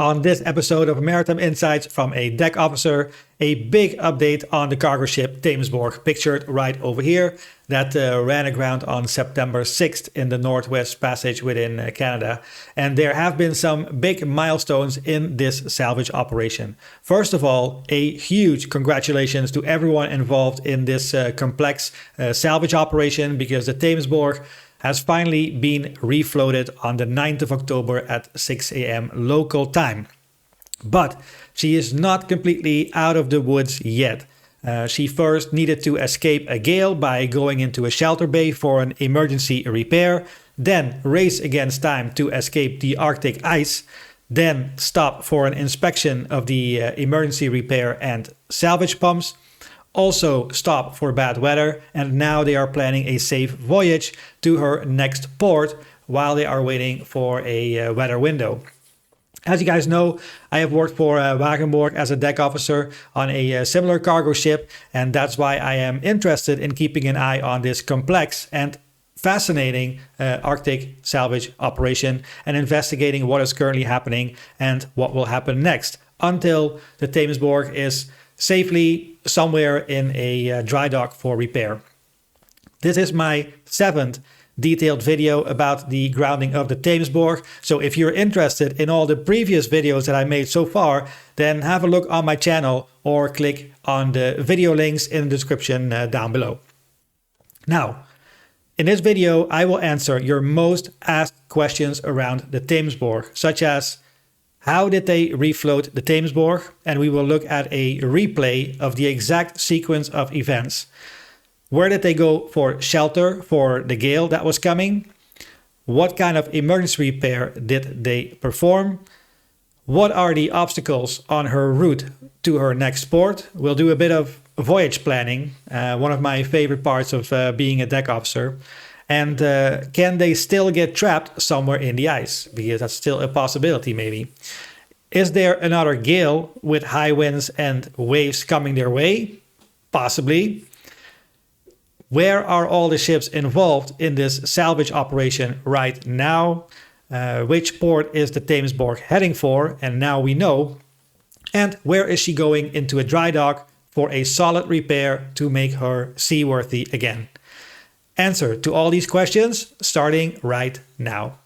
On this episode of Maritime Insights from a deck officer, a big update on the cargo ship Thamesborg, pictured right over here, that ran aground on September 6th in the Northwest Passage within Canada. And there have been some big milestones in this salvage operation. First of all, a huge congratulations to everyone involved in this complex salvage operation, because the Thamesborg has finally been refloated on the 9th of October at 6 a.m. local time. But she is not completely out of the woods yet. She first needed to escape a gale by going into a shelter bay for an emergency repair, then race against time to escape the Arctic ice, then stop for an inspection of the emergency repair and salvage pumps, also stop for bad weather, and now they are planning a safe voyage to her next port while they are waiting for a weather window. As you guys know, I have worked for Wagenborg as a deck officer on a similar cargo ship, and that's why I am interested in keeping an eye on this complex and fascinating Arctic salvage operation and investigating what is currently happening and what will happen next until the Thamesborg is safely somewhere in a dry dock for repair. This is my 7th detailed video about the grounding of the Thamesborg. So if you're interested in all the previous videos that I made so far, then have a look on my channel or click on the video links in the description down below. Now, in this video, I will answer your most asked questions around the Thamesborg, such as how did they refloat the Thamesborg? And we will look at a replay of the exact sequence of events. Where did they go for shelter for the gale that was coming? What kind of emergency repair did they perform? What are the obstacles on her route to her next port? We'll do a bit of voyage planning, one of my favorite parts of being a deck officer. And can they still get trapped somewhere in the ice? Because that's still a possibility, maybe. Is there another gale with high winds and waves coming their way? Possibly. Where are all the ships involved in this salvage operation right now? Which port is the Thamesborg heading for? And now we know. And where is she going into a dry dock for a solid repair to make her seaworthy again? Answer to all these questions starting right now.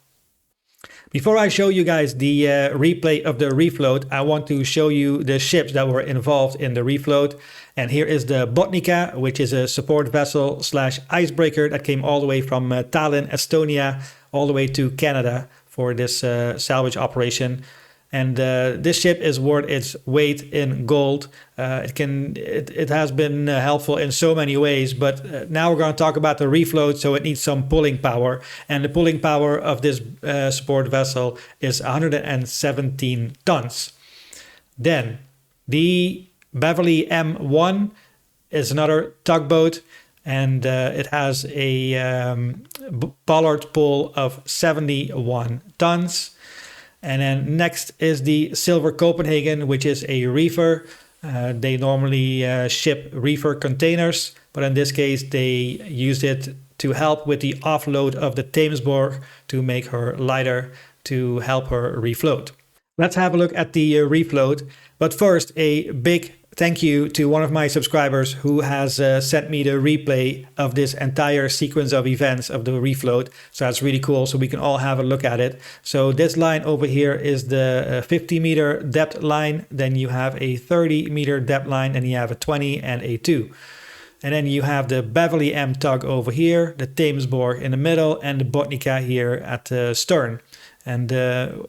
Before I show you guys the replay of the refloat, I want to show you the ships that were involved in the refloat. And here is the Botnica, which is a support vessel / icebreaker that came all the way from Tallinn, Estonia, all the way to Canada for this salvage operation. And this ship is worth its weight in gold. It has been helpful in so many ways, but now we're going to talk about the refloat, so it needs some pulling power. And the pulling power of this support vessel is 117 tons. Then the Beverly M1 is another tugboat, and it has a bollard pull of 71 tons. And then next is the Silver Copenhagen, which is a reefer. They normally ship reefer containers, but in this case they used it to help with the offload of the Thamesborg to make her lighter, to help her refloat. Let's have a look at the refloat. But first, a big thank you to one of my subscribers who has sent me the replay of this entire sequence of events of the refloat. So that's really cool. So we can all have a look at it. So this line over here is the 50-meter depth line. Then you have a 30-meter depth line, and you have a 20 and a 2. And then you have the Beverly M tug over here, the Thamesborg in the middle, and the Botnica here at the stern. And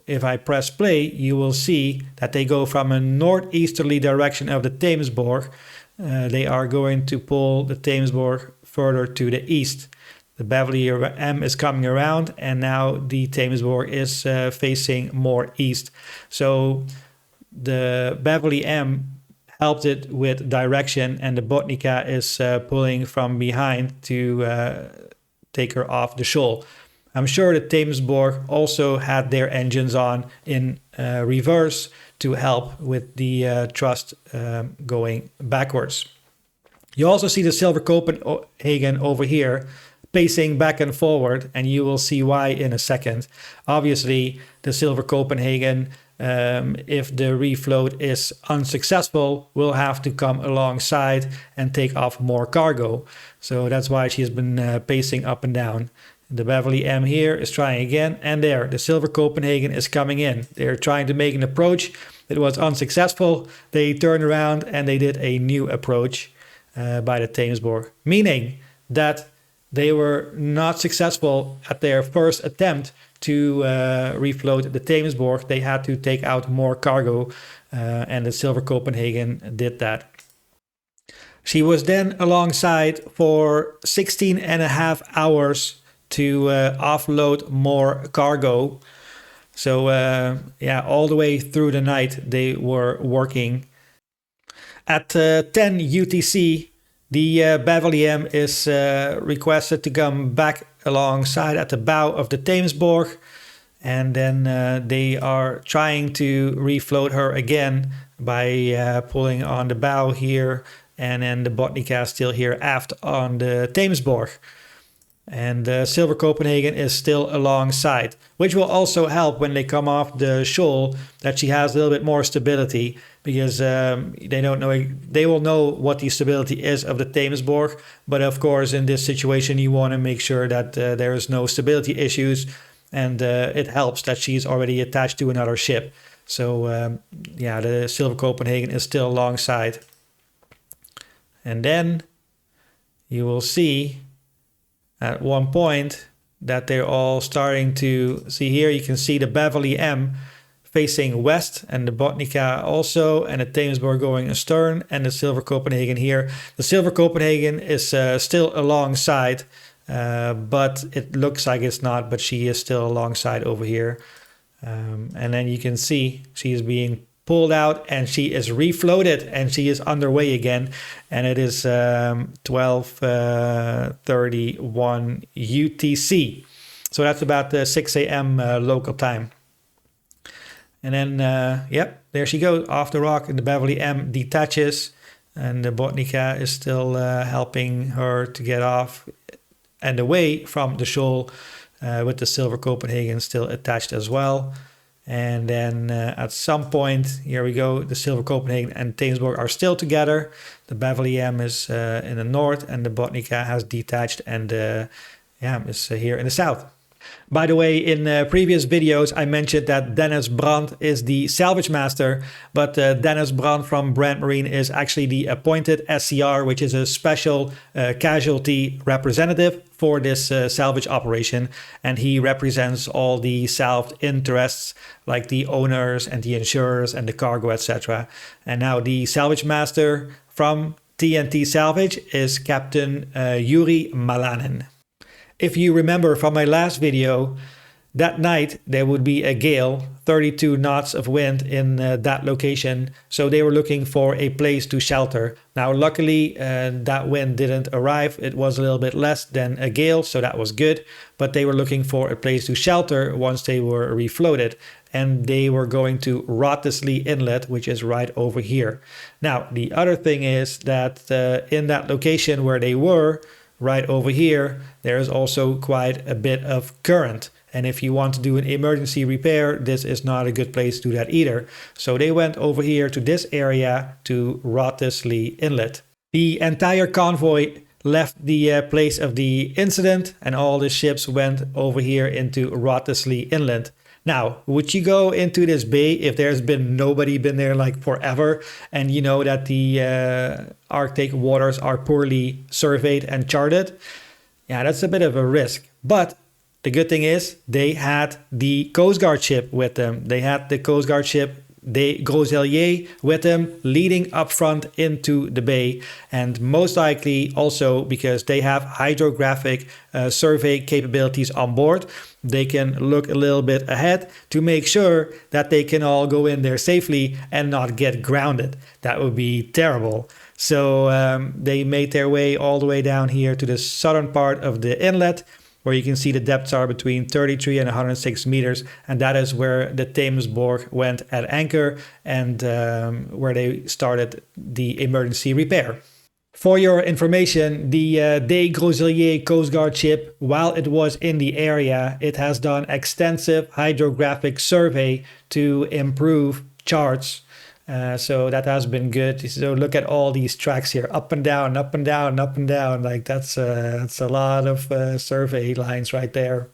if I press play, you will see that they go from a northeasterly direction of the Thamesborg. They are going to pull the Thamesborg further to the east. The Beverly M is coming around, and now the Thamesborg is facing more east. So the Beverly M helped it with direction, and the Botnica is pulling from behind to take her off the shoal. I'm sure the Thamesborg also had their engines on in reverse to help with the thrust going backwards. You also see the Silver Copenhagen over here pacing back and forward, and you will see why in a second. Obviously, the Silver Copenhagen if the refloat is unsuccessful, will have to come alongside and take off more cargo. So that's why she's been pacing up and down. The Beverly M here is trying again, and there, the Silver Copenhagen is coming in. They're trying to make an approach. It was unsuccessful. They turned around and they did a new approach by the Thamesborg, meaning that they were not successful at their first attempt to refloat the Thamesborg. They had to take out more cargo, and the Silver Copenhagen did that. She was then alongside for 16.5 hours to offload more cargo. So yeah, all the way through the night they were working. At 10 UTC, the Beverly M is requested to come back alongside at the bow of the Thamesborg, and then they are trying to refloat her again by pulling on the bow here, and then the Botnica still here aft on the Thamesborg. And the Silver Copenhagen is still alongside, which will also help when they come off the shoal, that she has a little bit more stability, because they will know what the stability is of the Thamesborg. But of course, in this situation, you want to make sure that there is no stability issues, and it helps that she's already attached to another ship. So yeah, the Silver Copenhagen is still alongside. And then you will see at one point that they're all starting to see here. You can see the Beverly M facing west, and the Botnica also, and the Thamesborg going astern, and the Silver Copenhagen here. The Silver Copenhagen is still alongside, but it looks like it's not, but she is still alongside over here. And then you can see she is being pulled out, and she is refloated, and she is underway again, and it is 12:31 UTC. So that's about 6 a.m. Local time. And then, yep, there she goes off the rock, and the Beverly M detaches, and the Botnica is still helping her to get off and away from the shoal, with the Silver Copenhagen still attached as well. And then at some point, here we go, the Silver Copenhagen and Thamesborg are still together. The Beverly M is in the north, and the Botnica has detached and yeah, is here in the south. By the way, in previous videos, I mentioned that Dennis Brandt is the salvage master, but Dennis Brandt from Brand Marine is actually the appointed SCR, which is a special casualty representative for this salvage operation. And he represents all the salved interests, like the owners and the insurers and the cargo, etc. And now the salvage master from TNT Salvage is Captain Yuriy Malanin. If you remember from my last video, that night there would be a gale, 32 knots of wind in that location. So they were looking for a place to shelter. Now, luckily, that wind didn't arrive. It was a little bit less than a gale, so that was good. But they were looking for a place to shelter once they were refloated. And they were going to Wrottesley Inlet, which is right over here. Now, the other thing is that in that location where they were, right over here, there is also quite a bit of current. And if you want to do an emergency repair, this is not a good place to do that either. So they went over here to this area, to Wrottesley Inlet. The entire convoy left the place of the incident, and all the ships went over here into Wrottesley Inlet. Now, would you go into this bay if there's been nobody been there like forever, and you know that the Arctic waters are poorly surveyed and charted? Yeah, that's a bit of a risk. But the good thing is they had the Coast Guard ship with them. They had the Coast Guard ship Des Groseilliers with them, leading up front into the bay, and most likely also because they have hydrographic survey capabilities on board. They can look a little bit ahead to make sure that they can all go in there safely and not get grounded. That would be terrible. So they made their way all the way down here to the southern part of the inlet, where you can see the depths are between 33 and 106 meters. And that is where the Thamesborg went at anchor, and where they started the emergency repair. For your information, the Des Groseilliers Coast Guard ship, while it was in the area, it has done extensive hydrographic survey to improve charts. So that has been good. So look at all these tracks here, up and down, up and down, up and down. Like that's a lot of survey lines right there.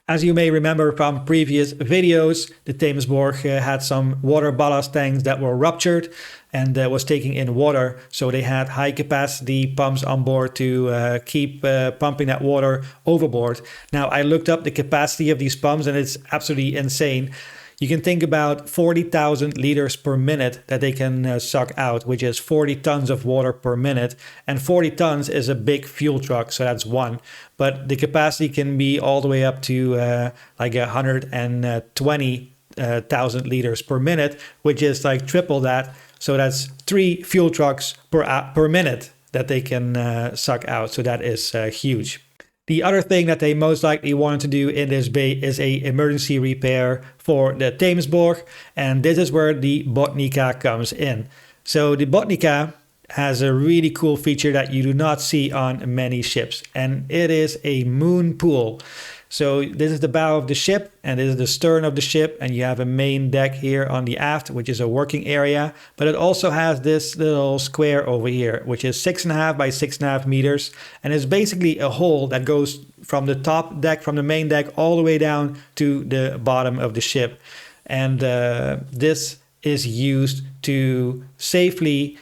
As you may remember from previous videos, the Thamesborg had some water ballast tanks that were ruptured and was taking in water. So they had high capacity pumps on board to keep pumping that water overboard. Now I looked up the capacity of these pumps and it's absolutely insane. You can think about 40,000 liters per minute that they can suck out, which is 40 tons of water per minute. And 40 tons is a big fuel truck, so that's one. But the capacity can be all the way up to like 120,000 liters per minute, which is like triple that. So that's 3 fuel trucks per minute that they can suck out. So that is huge. The other thing that they most likely wanted to do in this bay is a emergency repair for the Thamesborg, and this is where the Botnica comes in. So the Botnica has a really cool feature that you do not see on many ships, and it is a moon pool. So this is the bow of the ship and this is the stern of the ship, and you have a main deck here on the aft, which is a working area, but it also has this little square over here, which is 6.5 by 6.5 meters, and it's basically a hole that goes from the top deck, from the main deck, all the way down to the bottom of the ship. And this is used to safely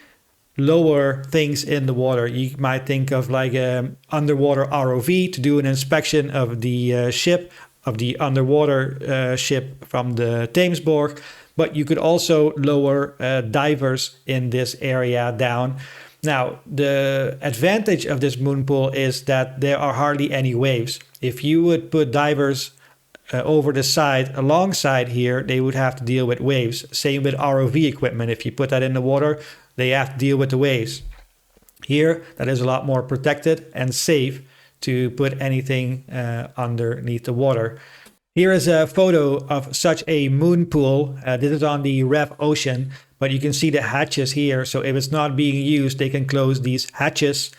lower things in the water. You might think of like an underwater ROV to do an inspection of the ship, of the underwater ship from the Thamesborg, but you could also lower divers in this area down. Now, the advantage of this moon pool is that there are hardly any waves. If you would put divers over the side, alongside here, they would have to deal with waves. Same with ROV equipment. If you put that in the water, they have to deal with the waves. Here, that is a lot more protected and safe to put anything underneath the water. Here is a photo of such a moon pool. This is on the Rev Ocean, but you can see the hatches here. So if it's not being used, they can close these hatches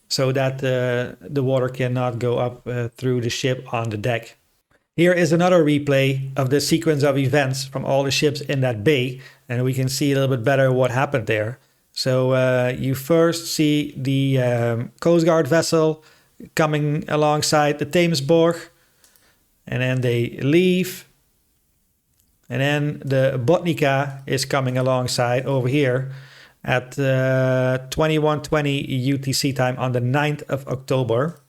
so that the water cannot go up through the ship on the deck. Here is another replay of the sequence of events from all the ships in that bay, and we can see a little bit better what happened there. So you first see the Coast Guard vessel coming alongside the Thamesborg, and then they leave, and then the Botnica is coming alongside over here at 21:20 UTC time on the 9th of October.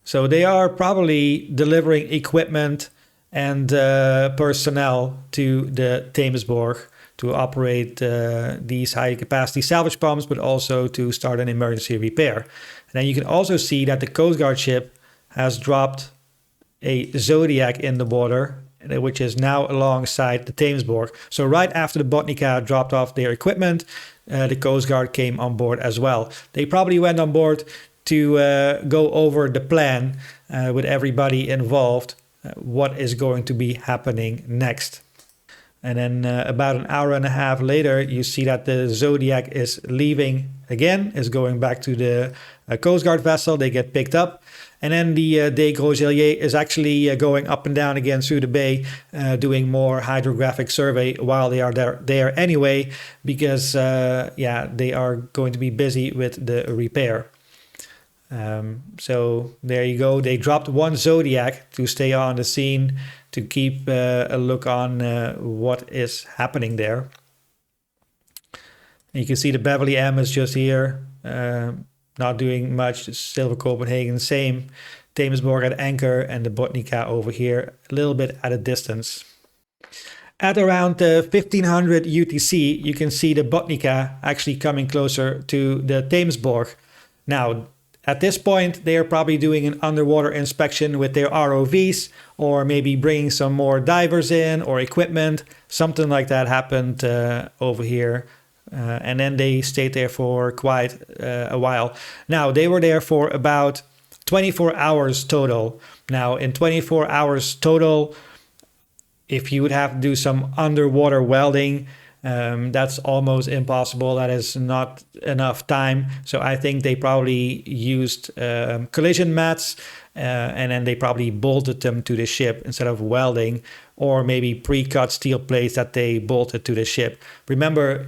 So they are probably delivering equipment and personnel to the Thamesborg to operate these high capacity salvage pumps, but also to start an emergency repair. And then you can also see that the Coast Guard ship has dropped a Zodiac in the water, which is now alongside the Thamesborg. So right after the Botnica dropped off their equipment, the Coast Guard came on board as well. They probably went on board to go over the plan with everybody involved, what is going to be happening next. And then about an hour and a half later, you see that the Zodiac is leaving again, is going back to the Coast Guard vessel. They get picked up. And then the Des Groseilliers is actually going up and down again through the bay, doing more hydrographic survey while they are there anyway, because they are going to be busy with the repair. So there you go. They dropped one Zodiac to stay on the scene, to keep a look on what is happening there. And you can see the Beverly M is just here, not doing much. Silver Copenhagen, same. Thamesborg at anchor, and the Botnica over here, a little bit at a distance. At around 1500 UTC, you can see the Botnica actually coming closer to the Thamesborg. Now, at this point, they are probably doing an underwater inspection with their ROVs, or maybe bringing some more divers in or equipment. Something like that happened over here. And then they stayed there for quite a while. Now, they were there for about 24 hours total. Now, in 24 hours total, if you would have to do some underwater welding, That's almost impossible. That is not enough time. So I think they probably used collision mats, and then they probably bolted them to the ship instead of welding, or maybe pre-cut steel plates that they bolted to the ship. Remember,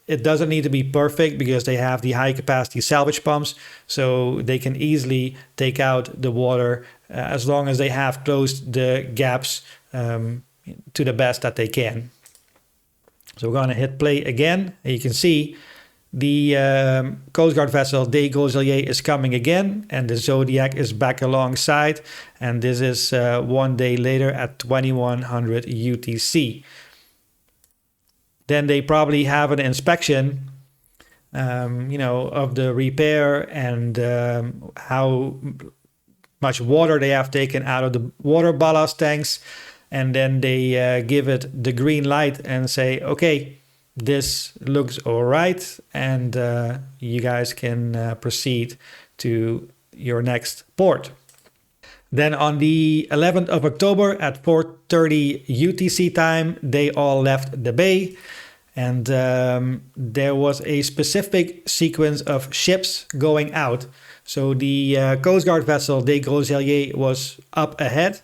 it doesn't need to be perfect because they have the high capacity salvage pumps, so they can easily take out the water as long as they have closed the gaps to the best that they can. So we're going to hit play again, and you can see the Coast Guard vessel Des Groseilliers is coming again, and the Zodiac is back alongside, and this is 1 day later at 2100 UTC. Then they probably have an inspection, of the repair and how much water they have taken out of the water ballast tanks. And then they give it the green light and say, okay, this looks all right. And you guys can proceed to your next port. Then on the 11th of October at 4:30 UTC time, they all left the bay. And there was a specific sequence of ships going out. So the Coast Guard vessel Des Groseilliers was up ahead.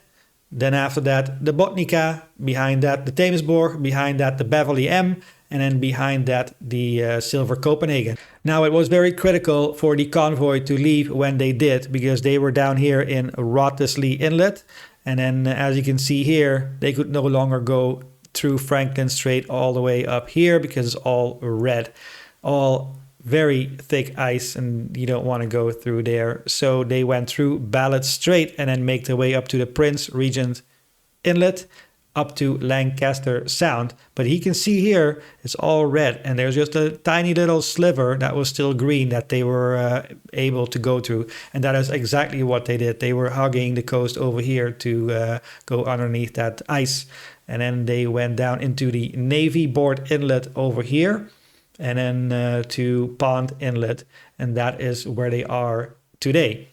Then after that, the Botnica, behind that, the Thamesborg, behind that, the Beverly M, and then behind that, the Silver Copenhagen. Now, it was very critical for the convoy to leave when they did, because they were down here in Wrottesley Inlet. And then, as you can see here, they could no longer go through Franklin Strait all the way up here because it's all red, all very thick ice, and you don't want to go through there. So they went through Bellot Strait and then make their way up to the Prince Regent Inlet, up to Lancaster Sound. But you can see here it's all red, and there's just a tiny little sliver that was still green that they were able to go through, and that is exactly what they did. They were hugging the coast over here to go underneath that ice, and then they went down into the Navy Board Inlet over here, and then to Pond Inlet, and that is where they are today.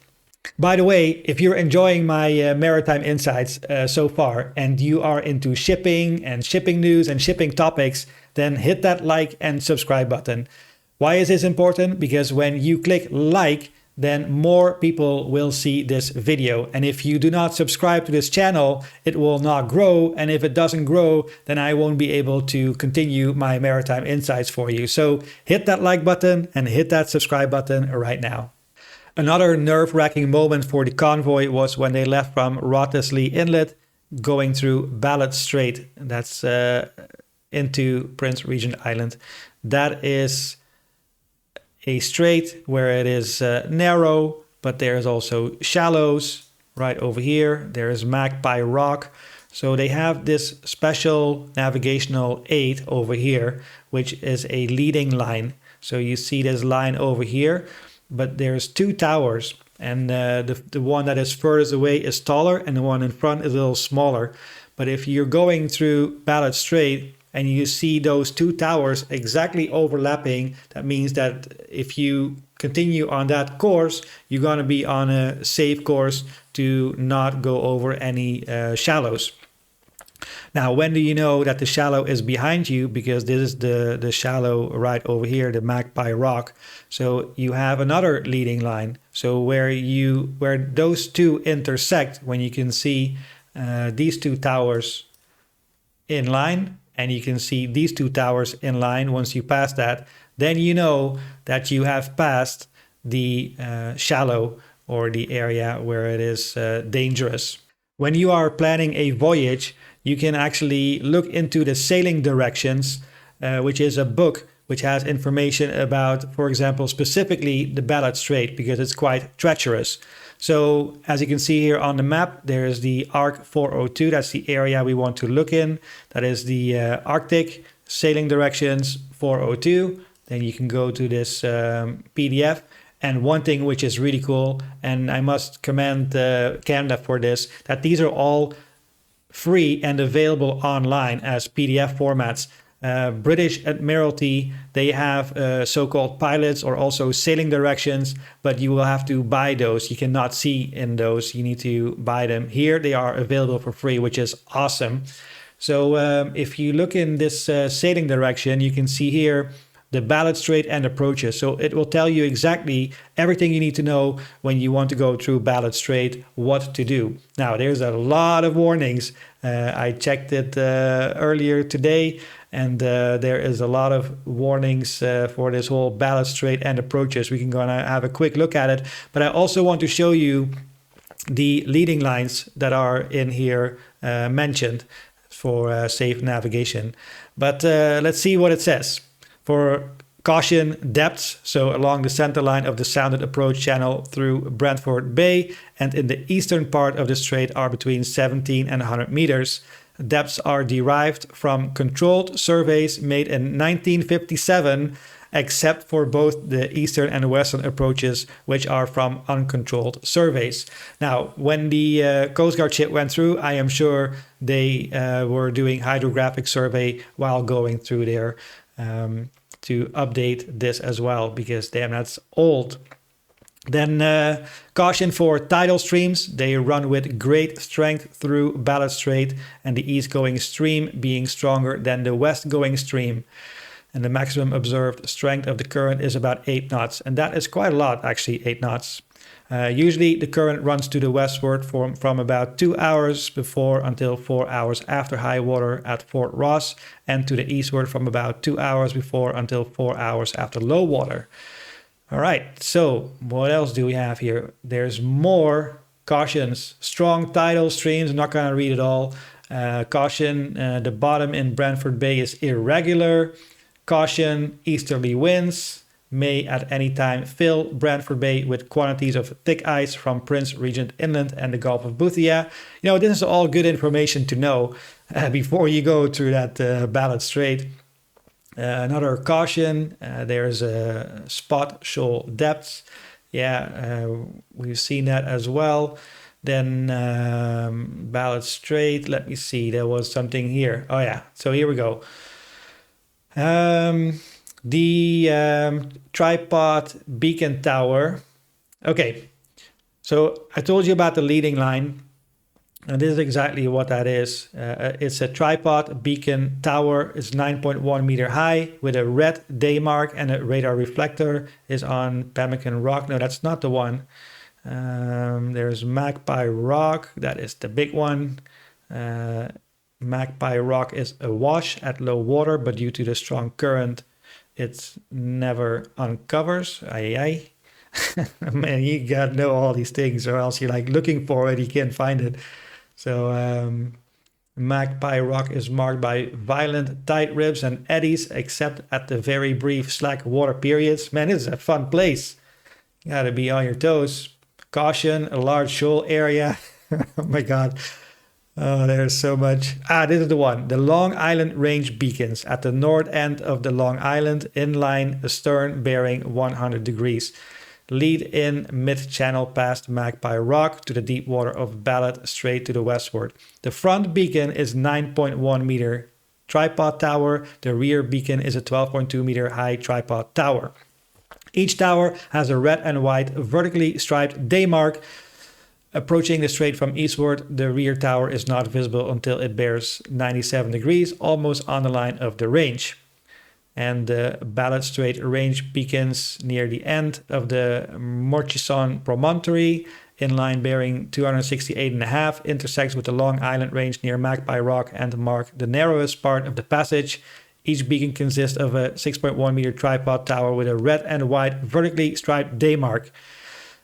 By the way, if you're enjoying my Maritime Insights so far, and you are into shipping and shipping news and shipping topics, then hit that like and subscribe button. Why is this important? Because when you click like, then more people will see this video. And if you do not subscribe to this channel, it will not grow. And if it doesn't grow, then I won't be able to continue my Maritime Insights for you. So hit that like button and hit that subscribe button right now. Another nerve-wracking moment for the convoy was when they left from Wrottesley Inlet, going through Bellot Strait. That's into Prince Regent Island. That is a strait where it is narrow, but there is also shallows right over here. There is Magpie Rock. So they have this special navigational aid over here, which is a leading line. So you see this line over here, but there's two towers, and the one that is furthest away is taller, and the one in front is a little smaller. But if you're going through Bellot Strait and you see those two towers exactly overlapping, that means that if you continue on that course, you're going to be on a safe course to not go over any shallows. Now, when do you know that the shallow is behind you? Because this is the shallow right over here, the Magpie Rock. So you have another leading line. So where those two intersect, when you can see these two towers in line, and you can see these two towers in line, once you pass that, then you know that you have passed the shallow, or the area where it is dangerous. When you are planning a voyage, you can actually look into the sailing directions, which is a book which has information about, for example, specifically the Bellot Strait, because it's quite treacherous. So as you can see here on the map, there is the Arc 402. That's the area we want to look in. That is the Arctic sailing directions 402. Then you can go to this PDF. And one thing which is really cool, and I must commend Canada for this, that these are all free and available online as PDF formats. British Admiralty, they have so-called pilots or also sailing directions, but you will have to buy those. You cannot see in those. You need to buy them. Here they are available for free, which is awesome. So if you look in this sailing direction, you can see here the Bellot Strait and approaches. So it will tell you exactly everything you need to know when you want to go through Bellot Strait, what to do. Now, there's a lot of warnings. I checked it earlier today, and there is a lot of warnings for this whole Bellot Strait and approaches. We can go and have a quick look at it. But I also want to show you the leading lines that are in here mentioned for safe navigation. But let's see what it says. For caution depths, so along the center line of the sounded approach channel through Brantford Bay and in the eastern part of the strait are between 17 and 100 meters. Depths are derived from controlled surveys made in 1957, except for both the eastern and western approaches, which are from uncontrolled surveys. Now, when the Coast Guard ship went through, I am sure they were doing hydrographic survey while going through there. To update this as well, because damn, that's old. Then caution for tidal streams. They run with great strength through Bellot Strait, and the east-going stream being stronger than the west-going stream. And the maximum observed strength of the current is about 8 knots, and that is quite a lot, actually, 8 knots. Usually the current runs to the westward from about 2 hours before until 4 hours after high water at Fort Ross, and to the eastward from about 2 hours before until 4 hours after low water. All right, so what else do we have here? There's more cautions. Strong tidal streams, I'm not going to read it all. Caution, the bottom in Brantford Bay is irregular. Caution, easterly winds may at any time fill Brantford Bay with quantities of thick ice from Prince Regent Inland and the Gulf of Boothia. You know, this is all good information to know before you go through that Bellot Strait. Another caution, there's a spot shoal depths. Yeah, we've seen that as well. Then Bellot Strait, let me see, there was something here. Oh yeah, so here we go. The tripod beacon tower. Okay, so I told you about the leading line, and this is exactly what that is. It's a tripod beacon tower. It's 9.1 meter high with a red day mark, and a radar reflector is on Pemmican Rock. No, that's not the one. There's Magpie Rock. That is the big one. Magpie Rock is awash at low water, but due to the strong current, it never uncovers. Aye. Man, you gotta know all these things, or else you're like looking for it, you can't find it. So Magpie Rock is marked by violent tide ribs and eddies, except at the very brief slack water periods. Man, this is a fun place. You gotta be on your toes. Caution, a large shoal area. Oh my God. Oh, there's so much. This is the one. The Long Island Range beacons at the north end of the Long Island, inline astern bearing 100 degrees. Lead in mid-channel past Magpie Rock to the deep water of Bellot Strait to the westward. The front beacon is 9.1 meter tripod tower. The rear beacon is a 12.2 meter high tripod tower. Each tower has a red and white vertically striped day mark. Approaching the strait from eastward, the rear tower is not visible until it bears 97 degrees, almost on the line of the range. And the Bellot Strait range beacons near the end of the Murchison Promontory, inline bearing 268.5, intersects with the Long Island Range near Magpie Rock and mark the narrowest part of the passage. Each beacon consists of a 6.1 meter tripod tower with a red and white vertically striped day mark.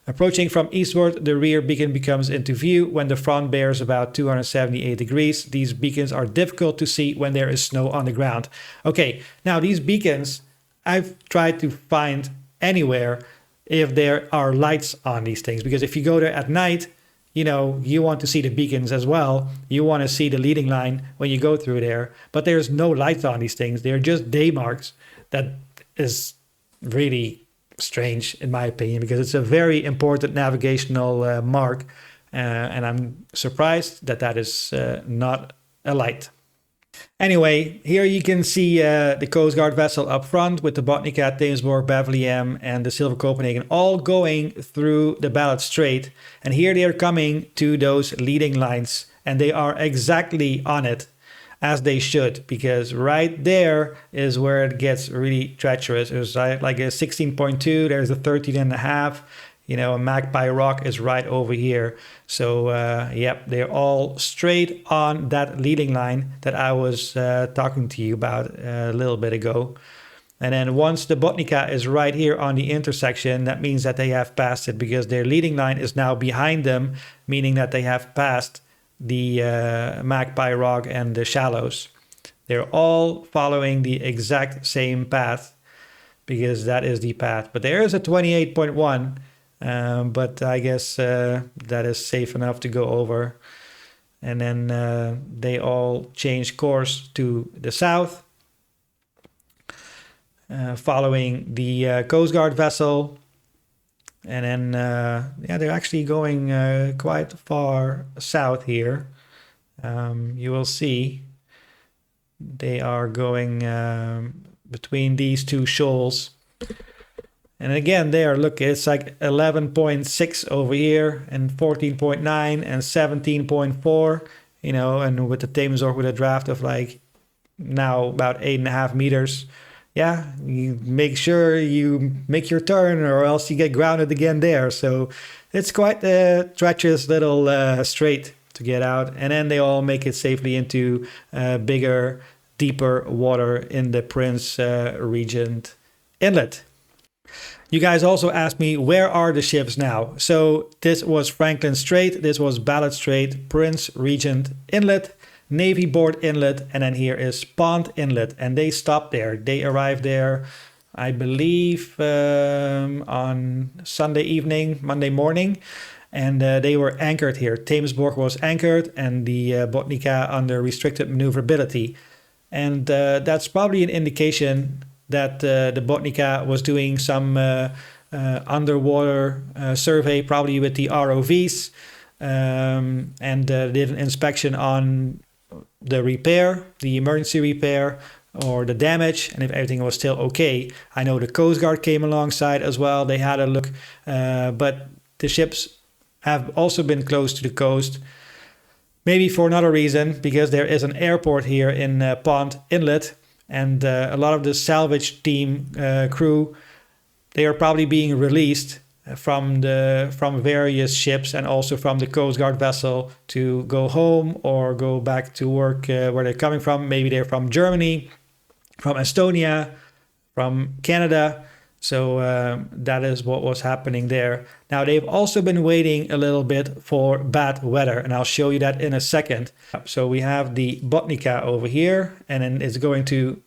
Approaching from eastward, the rear beacon becomes into view when the front bears about 278 degrees. These beacons are difficult to see when there is snow on the ground. Okay, now these beacons, I've tried to find anywhere if there are lights on these things. Because if you go there at night, you know, you want to see the beacons as well. You want to see the leading line when you go through there. But there's no lights on these things. They're just day marks. That is really strange in my opinion, because it's a very important navigational mark, and I'm surprised that that is not a light. Anyway, here you can see the Coast Guard vessel up front with the Botnica, Thamesborg, Beverly M and the Silver Copenhagen all going through the Bellot Strait, and here they are coming to those leading lines and they are exactly on it. as they should, because right there is where it gets really treacherous. There's like a 16.2, there's a 13.5. You know, a Magpie Rock is right over here. So, yep, they're all straight on that leading line that I was talking to you about a little bit ago. And then once the Botnica is right here on the intersection, that means that they have passed it, because their leading line is now behind them, meaning that they have passed the Magpie Rock and the shallows. They're all following the exact same path, because that is the path. But there is a 28.1. But I guess that is safe enough to go over. And then they all change course to the south, following the Coast Guard vessel. And then, yeah, they're actually going quite far south here. You will see they are going between these two shoals. And again, there, look, it's like 11.6 over here, and 14.9 and 17.4, you know, and with the Thamesborg with a draft of like now about 8.5 meters. Yeah, you make sure you make your turn, or else you get grounded again there. So it's quite a treacherous little strait to get out. And then they all make it safely into bigger, deeper water in the Prince Regent Inlet. You guys also asked me, where are the ships now? So this was Franklin Strait, this was Bellot Strait, Prince Regent Inlet, Navy Board Inlet, and then here is Pond Inlet. And they stopped there. They arrived there, I believe, on Sunday evening, Monday morning. And they were anchored here. Thamesborg was anchored, and the Botnica under restricted maneuverability. And that's probably an indication that the Botnica was doing some underwater survey, probably with the ROVs, and did an inspection on the repair, the emergency repair, or the damage, and if everything was still okay. I know the Coast Guard came alongside as well. They had a look, but the ships have also been close to the coast, maybe for another reason, because there is an airport here in Pond Inlet. And a lot of the salvage team crew, they are probably being released from various ships and also from the Coast Guard vessel to go home or go back to work where they're coming from. Maybe they're from Germany, from Estonia, from Canada. So that is what was happening there. Now they've also been waiting a little bit for bad weather, and I'll show you that in a second. So we have the Botnica over here, and then it's going to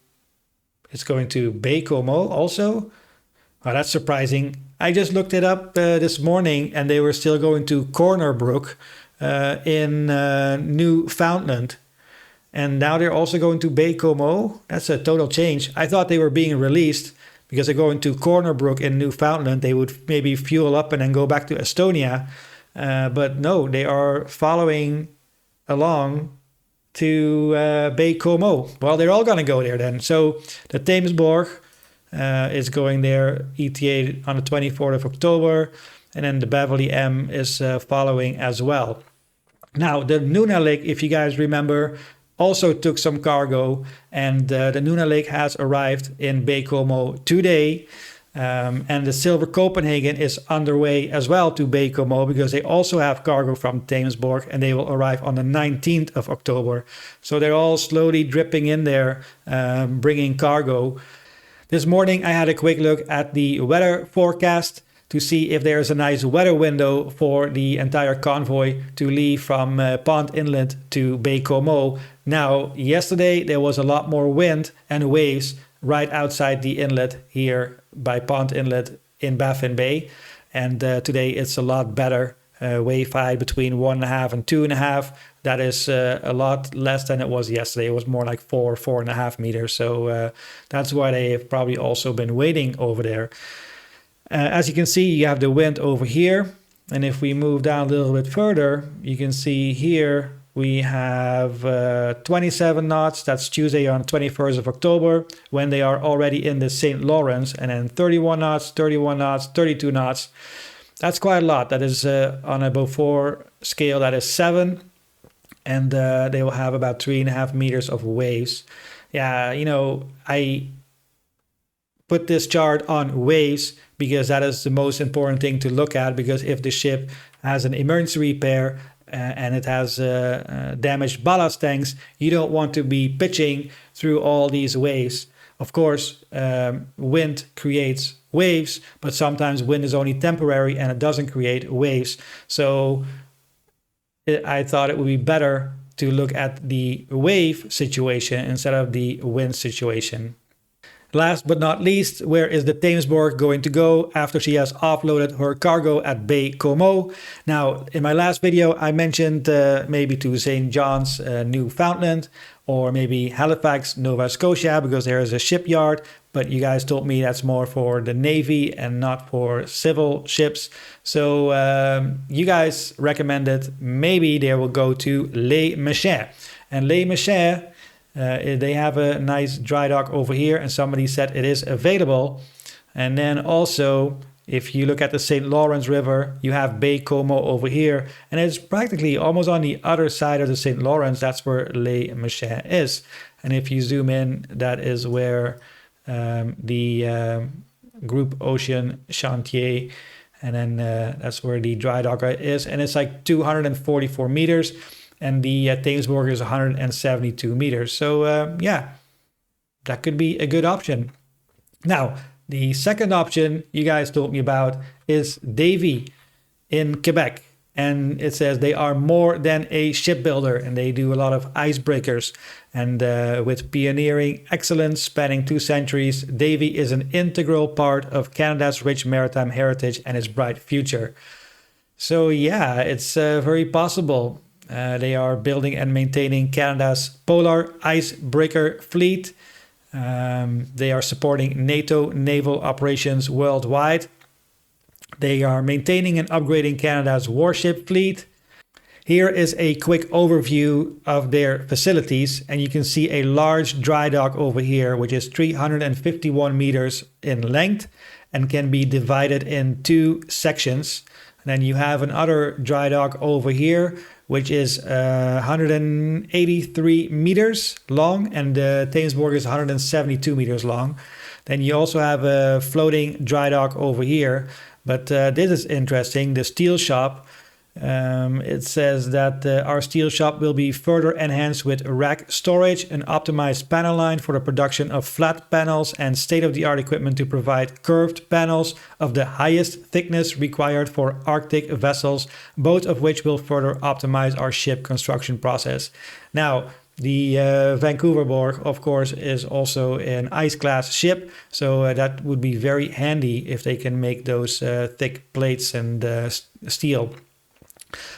Baie-Comeau also. Oh, that's surprising. I just looked it up this morning, and they were still going to Corner Brook in Newfoundland. And now they're also going to Baie-Comeau. That's a total change. I thought they were being released because they're going to Corner Brook in Newfoundland. They would maybe fuel up and then go back to Estonia. But no, they are following along to Baie-Comeau. Well, they're all going to go there then. So the Thamesborg is going there, ETA on the 24th of October. And then the Beverly M is following as well. Now, the Nunalik, if you guys remember, also took some cargo, and the Nunalik has arrived in Baie-Comeau today. And the Silver Copenhagen is underway as well to Baie-Comeau, because they also have cargo from Thamesborg, and they will arrive on the 19th of October. So they're all slowly dripping in there, bringing cargo. This morning I had a quick look at the weather forecast to see if there's a nice weather window for the entire convoy to leave from Pond Inlet to Baie-Comeau. Now, yesterday there was a lot more wind and waves right outside the inlet here by Pond Inlet in Baffin Bay. And today it's a lot better. Wave height between 1.5 and 2.5. That is a lot less than it was yesterday. It was more like 4.5 meters. So that's why they have probably also been waiting over there. As you can see, you have the wind over here. And if we move down a little bit further, you can see here we have 27 knots. That's Tuesday on 21st of October, when they are already in the St. Lawrence. And then 31 knots, 31 knots, 32 knots. That's quite a lot. That is on a Beaufort scale, that is 7. and they will have about 3.5 meters of waves. Yeah, you know, I put this chart on waves because that is the most important thing to look at, because if the ship has an emergency repair and it has damaged ballast tanks, you don't want to be pitching through all these waves. Of course, wind creates waves, but sometimes wind is only temporary and it doesn't create waves. So I thought it would be better to look at the wave situation instead of the wind situation. Last but not least, where is the Thamesborg going to go after she has offloaded her cargo at Baie-Comeau? Now, in my last video, I mentioned maybe to St. John's, Newfoundland, or maybe Halifax, Nova Scotia, because there is a shipyard. But you guys told me that's more for the Navy and not for civil ships. So you guys recommended maybe they will go to Les Machins. And Les Machins, they have a nice dry dock over here, and somebody said it is available. And then also, if you look at the St. Lawrence River, you have Baie-Comeau over here, and it's practically almost on the other side of the St. Lawrence. That's where Les Machins is. And if you zoom in, that is where the Group Ocean Chantier, and then that's where the dry dock is, and it's like 244 meters. And the Thamesborg is 172 meters. So yeah, that could be a good option. Now, the second option you guys told me about is Davie in Quebec. And it says they are more than a shipbuilder, and they do a lot of icebreakers. And with pioneering excellence spanning 2 centuries, Davie is an integral part of Canada's rich maritime heritage and its bright future. So yeah, it's very possible. They are building and maintaining Canada's polar icebreaker fleet. They are supporting NATO naval operations worldwide. They are maintaining and upgrading Canada's warship fleet. Here is a quick overview of their facilities, and you can see a large dry dock over here, which is 351 meters in length and can be divided in 2 sections. And then you have another dry dock over here, which is 183 meters long, and the Thamesborg is 172 meters long. Then you also have a floating dry dock over here, but this is interesting, the steel shop. It says that our steel shop will be further enhanced with rack storage, an optimized panel line for the production of flat panels, and state-of-the-art equipment to provide curved panels of the highest thickness required for Arctic vessels, both of which will further optimize our ship construction process. Now, the Vancouverborg, of course, is also an ice-class ship, so that would be very handy if they can make those thick plates and steel.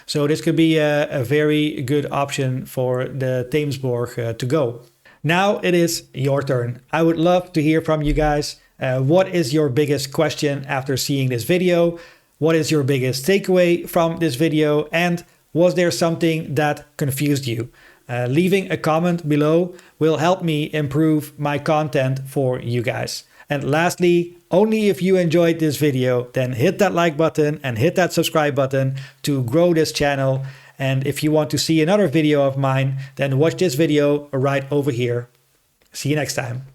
So this could be a very good option for the Thamesborg to go. Now it is your turn. I would love to hear from you guys. What is your biggest question after seeing this video? What is your biggest takeaway from this video? And was there something that confused you? Leaving a comment below will help me improve my content for you guys. And lastly, only if you enjoyed this video, then hit that like button and hit that subscribe button to grow this channel. And if you want to see another video of mine, then watch this video right over here. See you next time.